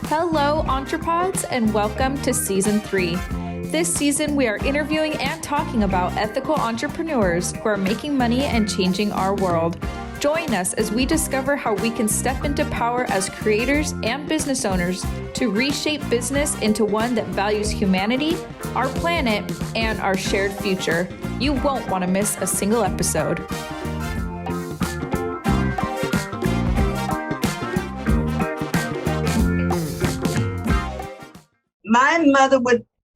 Hello, EntrePods, and welcome to Season 3. This season, we are interviewing and talking about ethical entrepreneurs who are making money and changing our world. Join us as we discover how we can step into power as creators and business owners to reshape business into one that values humanity, our planet, and our shared future. You won't want to miss a single episode. My mother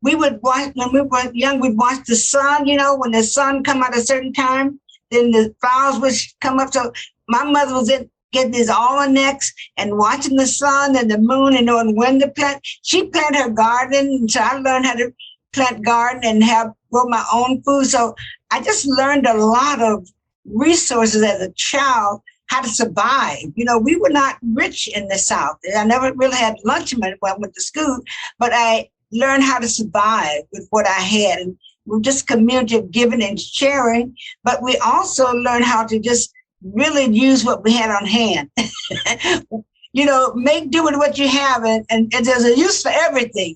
we would watch, when we were young, we'd watch the sun, when the sun come at a certain time, then the flowers would come up. So my mother was getting these almanacs and watching the sun and the moon and knowing when to plant. She planted her garden. And so I learned how to plant garden and grow my own food. So I just learned a lot of resources as a child, how to survive. We were not rich in the South. I never really had lunch money when I went to school, but I learned how to survive with what I had. And we're just a community of giving and sharing, but we also learned how to just really use what we had on hand. Make do with what you have, and there's a use for everything.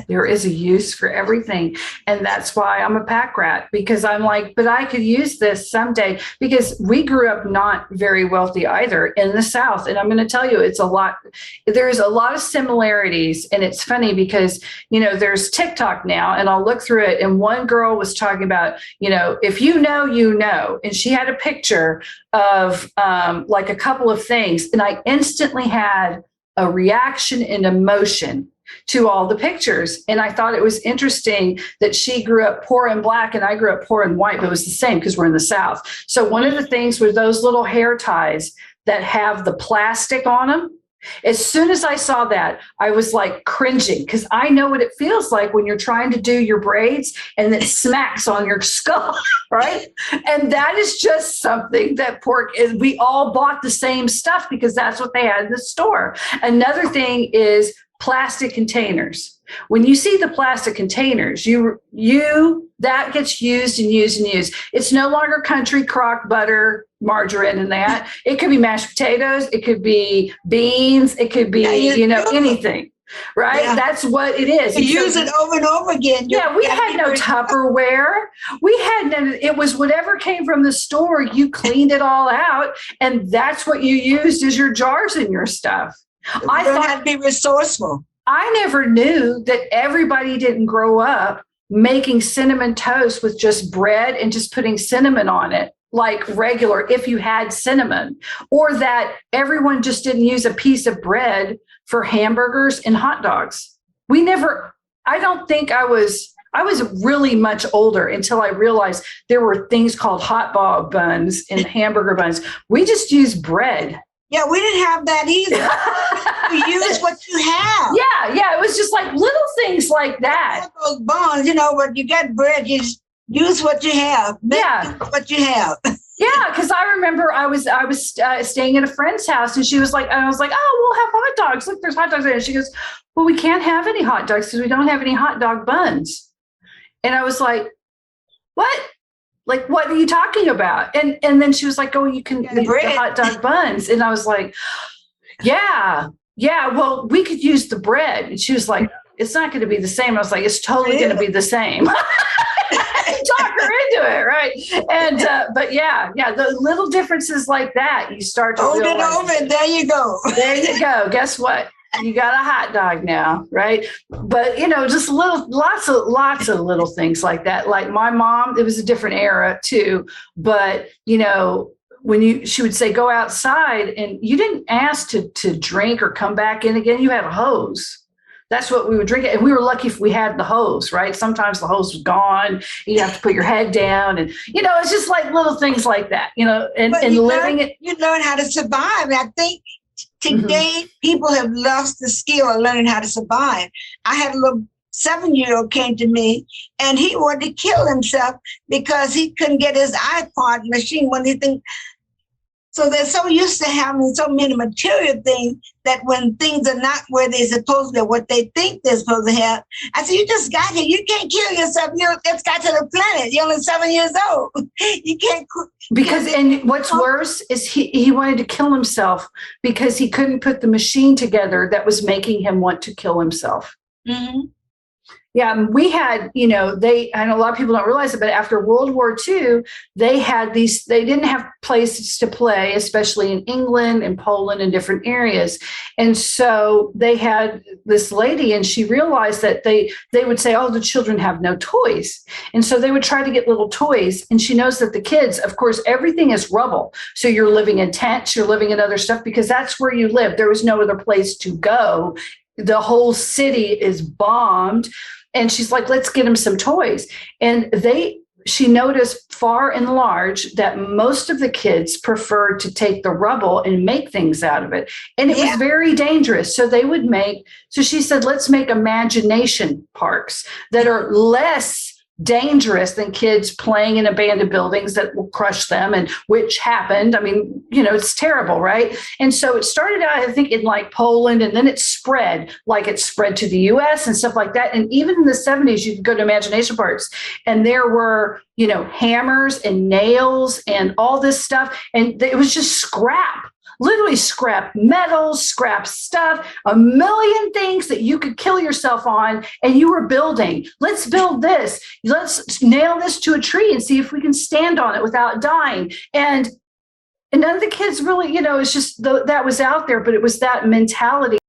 There is a use for everything. And that's why I'm a pack rat, because I'm like, but I could use this someday, because we grew up not very wealthy either in the South. And I'm going to tell you, there's a lot of similarities. And it's funny because, there's TikTok now, and I'll look through it. And one girl was talking about, if you know, you know, and she had a picture of like a couple of things. And I instantly had a reaction and emotion to all the pictures. And I thought it was interesting that she grew up poor and black and I grew up poor and white, but it was the same because we're in the South. So one of the things was those little hair ties that have the plastic on them. As soon as I saw that, I was like cringing, because I know what it feels like when you're trying to do your braids and it smacks on your skull, right? And that is just something that we all bought the same stuff because that's what they had in the store. Another thing is plastic containers. When you see the plastic containers, that gets used and used and used. It's no longer country crock butter, margarine, and that. It could be mashed potatoes. It could be beans. It could be, anything. Right? Yeah. That's what it is. You use it over and over again. We had no Tupperware. It was whatever came from the store. You cleaned it all out. And that's what you used as your jars and your stuff. I thought had to be resourceful. I never knew that everybody didn't grow up making cinnamon toast with just bread and just putting cinnamon on it, like regular, if you had cinnamon, or that everyone just didn't use a piece of bread for hamburgers and hot dogs. I don't think I was really much older until I realized there were things called hot dog buns and hamburger buns. We just used bread. Yeah, we didn't have that either. You use what you have. Yeah. It was just like little things like that. Those buns, when you get bread, you just use what you have. What you have. Yeah, because I remember I was staying at a friend's house, and I was like, oh, we'll have hot dogs. Look, there's hot dogs there. And she goes, well, we can't have any hot dogs because we don't have any hot dog buns. And I was like, what? Like, what are you talking about? And then she was like, oh, you can eat the hot dog buns. And I was like, yeah, well, we could use the bread. And she was like, it's not going to be the same. I was like, it's totally going to be the same. Talk her into it, right? And but the little differences like that, you start to hold it over, and there you go. There you go. Guess what? You got a hot dog now, right? But just lots of little things like that. Like my mom, it was a different era too. But when she would say go outside, and you didn't ask to drink or come back in again. You had a hose. That's what we would drink. And we were lucky if we had the hose, right? Sometimes the hose was gone. You have to put your head down, and it's just like little things like that. And living it. You learn how to survive. And I think today, people have lost the skill of learning how to survive. I had a little 7-year-old came to me, and he wanted to kill himself because he couldn't get his iPod machine. When he think So they're so used to having so many material things that when things are not where they're supposed to be, what they think they're supposed to have. I said, you just got here. You can't kill yourself. You just got to the planet. You're only 7 years old. You can't. Because, and what's worse is he wanted to kill himself because he couldn't put the machine together that was making him want to kill himself. Mm-hmm. Yeah, we had, I know a lot of people don't realize it, but after World War II, they didn't have places to play, especially in England and Poland and different areas. And so they had this lady, and she realized that they would say, oh, the children have no toys. And so they would try to get little toys. And she knows that the kids, of course, everything is rubble. So you're living in tents, you're living in other stuff because that's where you live. There was no other place to go. The whole city is bombed. And she's like, let's get him some toys. And she noticed far and large that most of the kids preferred to take the rubble and make things out of it. And it was very dangerous. So she said, let's make imagination parks that are less dangerous than kids playing in abandoned buildings that will crush them, and which happened. I mean, it's terrible, right? And so it started out, I think, in like Poland, and then it spread to the US and stuff like that. And even in the 70s, you could go to imagination parks and there were, hammers and nails and all this stuff. And it was just scrap. Literally scrap metals, scrap stuff, a million things that you could kill yourself on, and you were building. Let's build this. Let's nail this to a tree and see if we can stand on it without dying. And none of the kids really, it's just that was out there, but it was that mentality.